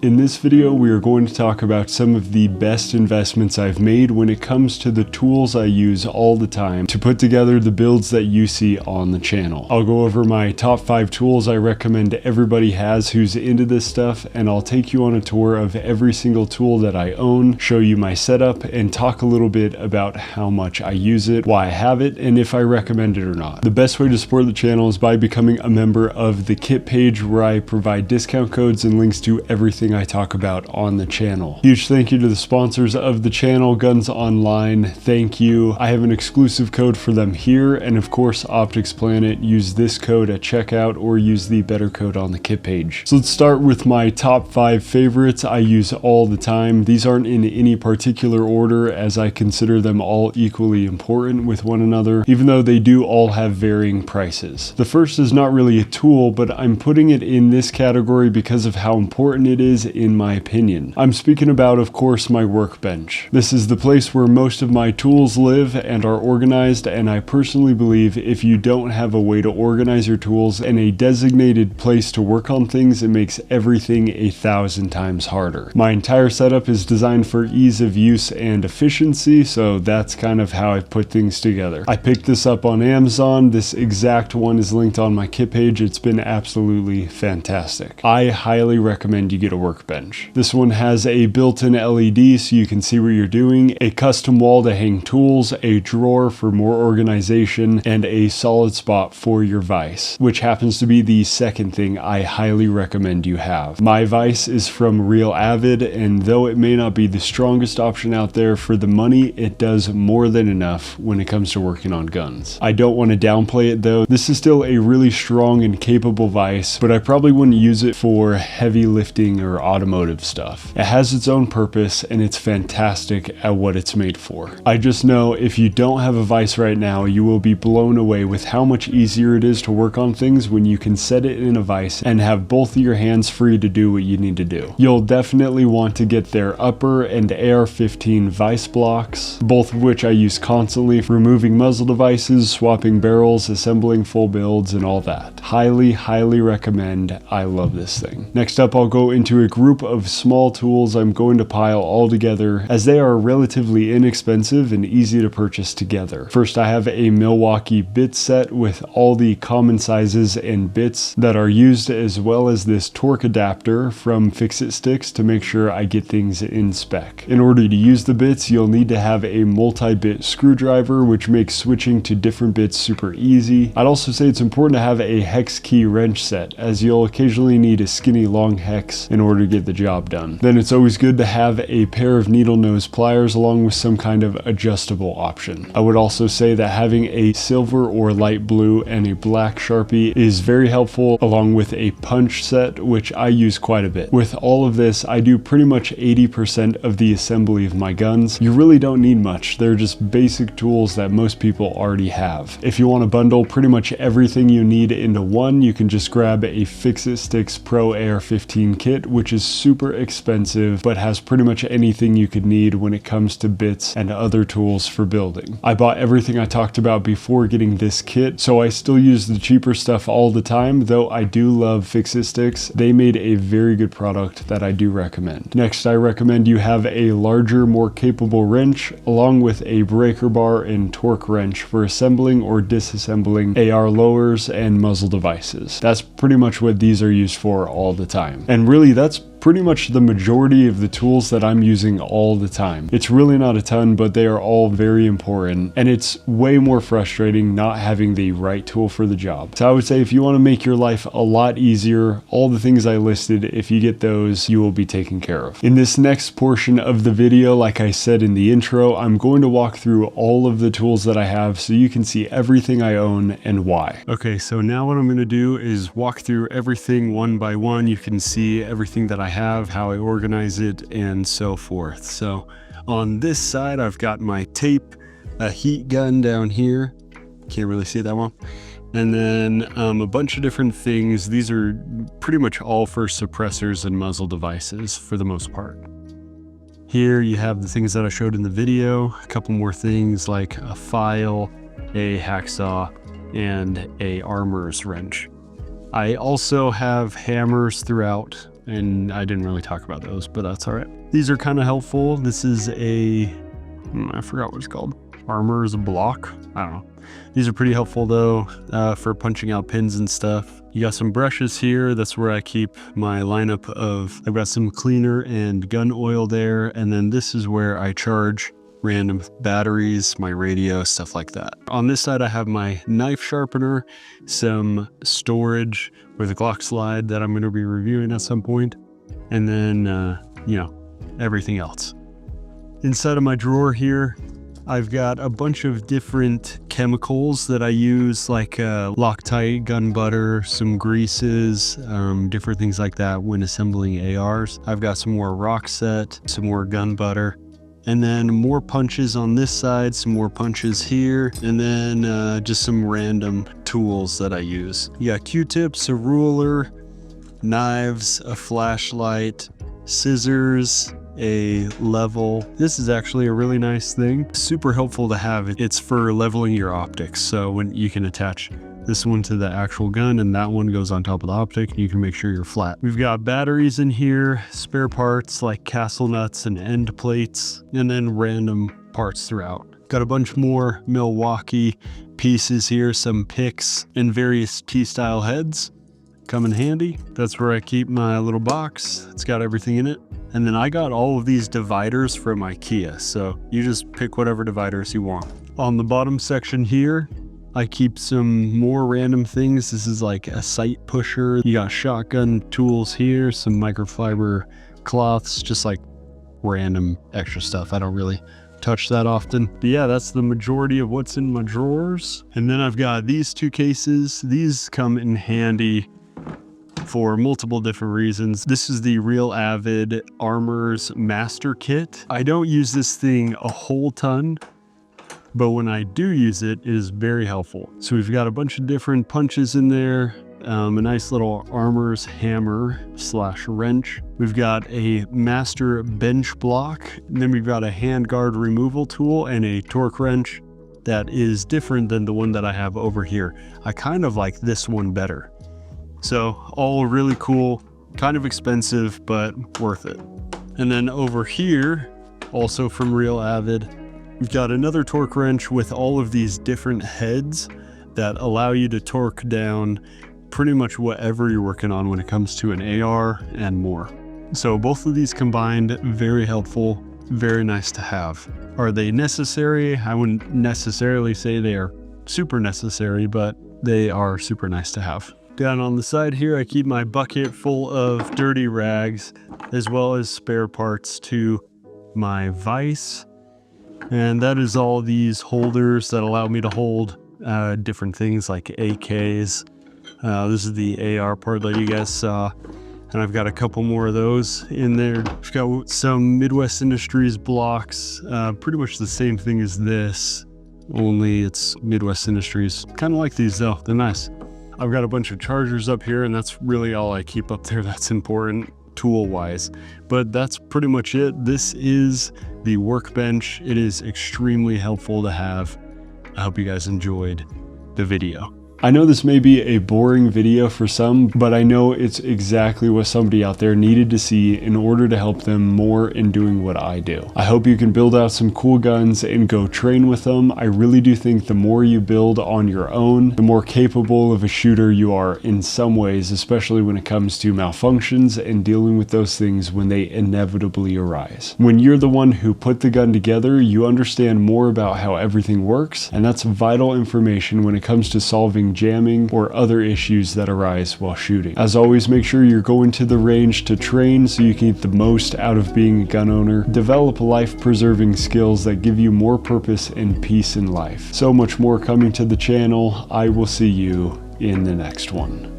In this video, we are going to talk about some of the best investments I've made when it comes to the tools I use all the time to put together the builds that you see on the channel. I'll go over my top 5 tools I recommend everybody has who's into this stuff, and I'll take you on a tour of every single tool that I own, show you my setup, and talk a little bit about how much I use it, why I have it, and if I recommend it or not. The best way to support the channel is by becoming a member of the kit page, where I provide discount codes and links to everything I talk about on the channel. Huge thank you to the sponsors of the channel, Guns Online. Thank you. I have an exclusive code for them here, and of course Optics Planet. Use this code at checkout or use the better code on the kit page. So let's start with my top 5 favorites I use all the time. These aren't in any particular order, as I consider them all equally important with one another, even though they do all have varying prices. The first is not really a tool, but I'm putting it in this category because of how important it is in my opinion. I'm speaking about, of course, my Workbench. This is the place where most of my tools live and are organized, and I personally believe if you don't have a way to organize your tools and a designated place to work on things, it makes everything 1,000 times harder. My entire setup is designed for ease of use and efficiency, so that's kind of how I've put things together. I picked this up on Amazon. This exact one is linked on my kit page. It's been absolutely fantastic. I highly recommend you get a Workbench. This one has a built-in LED so you can see what you're doing, a custom wall to hang tools, a drawer for more organization, and a solid spot for your vise, which happens to be the second thing I highly recommend you have. My vise is from Real Avid, and though it may not be the strongest option out there, for the money it does more than enough when it comes to working on guns. I don't want to downplay it though. This is still a really strong and capable vise, but I probably wouldn't use it for heavy lifting or automotive stuff. It has its own purpose and it's fantastic at what it's made for. I just know if you don't have a vise right now, you will be blown away with how much easier it is to work on things when you can set it in a vise and have both of your hands free to do what you need to do. You'll definitely want to get their upper and AR-15 vise blocks, both of which I use constantly for removing muzzle devices, swapping barrels, assembling full builds, and all that. Highly recommend. I love this thing. Next up, I'll go into a group of small tools I'm going to pile all together, as they are relatively inexpensive and easy to purchase together. First, I have a Milwaukee bit set with all the common sizes and bits that are used, as well as this torque adapter from Fix-It Sticks to make sure I get things in spec. In order to use the bits, you'll need to have a multi-bit screwdriver, which makes switching to different bits super easy. I'd also say it's important to have a hex key wrench set, as you'll occasionally need a skinny long hex in order to get the job done. Then it's always good to have a pair of needle nose pliers along with some kind of adjustable option. I would also say that having a silver or light blue and a black Sharpie is very helpful, along with a punch set, which I use quite a bit. With all of this, I do pretty much 80% of the assembly of my guns. You really don't need much. They're just basic tools that most people already have. If you want to bundle pretty much everything you need into one, you can just grab a Fix-It Sticks Pro AR-15 kit, which is super expensive but has pretty much anything you could need when it comes to bits and other tools for building. I bought everything I talked about before getting this kit, so I still use the cheaper stuff all the time, though I do love Fix-It Sticks. They made a very good product that I do recommend. Next, I recommend you have a larger, more capable wrench, along with a breaker bar and torque wrench for assembling or disassembling AR lowers and muzzle devices. That's pretty much what these are used for all the time. And really, that's pretty much the majority of the tools that I'm using all the time. It's really not a ton, but they are all very important, and it's way more frustrating not having the right tool for the job. So I would say if you want to make your life a lot easier, all the things I listed, if you get those, you will be taken care of. In this next portion of the video, like I said in the intro, I'm going to walk through all of the tools that I have so you can see everything I own and why. Okay, so now what I'm going to do is walk through everything one by one. You can see everything that I have, how I organize it, and so forth. So on this side, I've got my tape, a heat gun down here. Can't really see that well. And then a bunch of different things. These are pretty much all for suppressors and muzzle devices for the most part. Here you have the things that I showed in the video, a couple more things like a file, a hacksaw, and a armorer's wrench. I also have hammers throughout and I didn't really talk about those, but that's all right. These are kind of helpful. This is I forgot what it's called. Armor's block. I don't know. These are pretty helpful though, for punching out pins and stuff. You got some brushes here. That's where I keep my lineup of, I've got some cleaner and gun oil there. And then this is where I charge random batteries, my radio, stuff like that. On this side, I have my knife sharpener, some storage with a Glock slide that I'm going to be reviewing at some point, and then, everything else. Inside of my drawer here, I've got a bunch of different chemicals that I use, like Loctite, gun butter, some greases, different things like that when assembling ARs. I've got some more rock set, some more gun butter, and then more punches on this side, some more punches here, and then just some random tools that I use. You got Q-tips, a ruler, knives, a flashlight, scissors, a level. This is actually a really nice thing. Super helpful to have. It's for leveling your optics. So when you can attach this one to the actual gun and that one goes on top of the optic, and you can make sure you're flat. We've got batteries in here, spare parts like castle nuts and end plates, and then random parts throughout. Got a bunch more Milwaukee pieces here, some picks and various T-style heads. Come in handy. That's where I keep my little box. It's got everything in it. And then I got all of these dividers from IKEA. So you just pick whatever dividers you want. On the bottom section here, I keep some more random things. This is like a sight pusher. You got shotgun tools here, some microfiber cloths, just like random extra stuff. I don't really touch that often. But yeah, that's the majority of what's in my drawers. And then I've got these two cases. These come in handy for multiple different reasons. This is the Real Avid Armor's Master Kit. I don't use this thing a whole ton, but when I do use it, it is very helpful. So we've got a bunch of different punches in there, a nice little Armor's hammer / wrench. We've got a master bench block, and then we've got a handguard removal tool and a torque wrench that is different than the one that I have over here. I kind of like this one better. So all really cool, kind of expensive, but worth it. And then over here, also from Real Avid, we've got another torque wrench with all of these different heads that allow you to torque down pretty much whatever you're working on when it comes to an AR and more. So both of these combined, very helpful, very nice to have. Are they necessary? I wouldn't necessarily say they are super necessary, but they are super nice to have. Down on the side here, I keep my bucket full of dirty rags, as well as spare parts to my vise. And that is all these holders that allow me to hold different things like AKs. This is the AR part that you guys saw. And I've got a couple more of those in there. I've got some Midwest Industries blocks, pretty much the same thing as this, only it's Midwest Industries. Kind of like these though, they're nice. I've got a bunch of chargers up here, and that's really all I keep up there that's important tool-wise. But that's pretty much it. This is the Workbench. It is extremely helpful to have. I hope you guys enjoyed the video. I know this may be a boring video for some, but I know it's exactly what somebody out there needed to see in order to help them more in doing what I do. I hope you can build out some cool guns and go train with them. I really do think the more you build on your own, the more capable of a shooter you are in some ways, especially when it comes to malfunctions and dealing with those things when they inevitably arise. When you're the one who put the gun together, you understand more about how everything works, and that's vital information when it comes to solving jamming or other issues that arise while shooting. As always, make sure you're going to the range to train so you can get the most out of being a gun owner. Develop life-preserving skills that give you more purpose and peace in life. So much more coming to the channel. I will see you in the next one.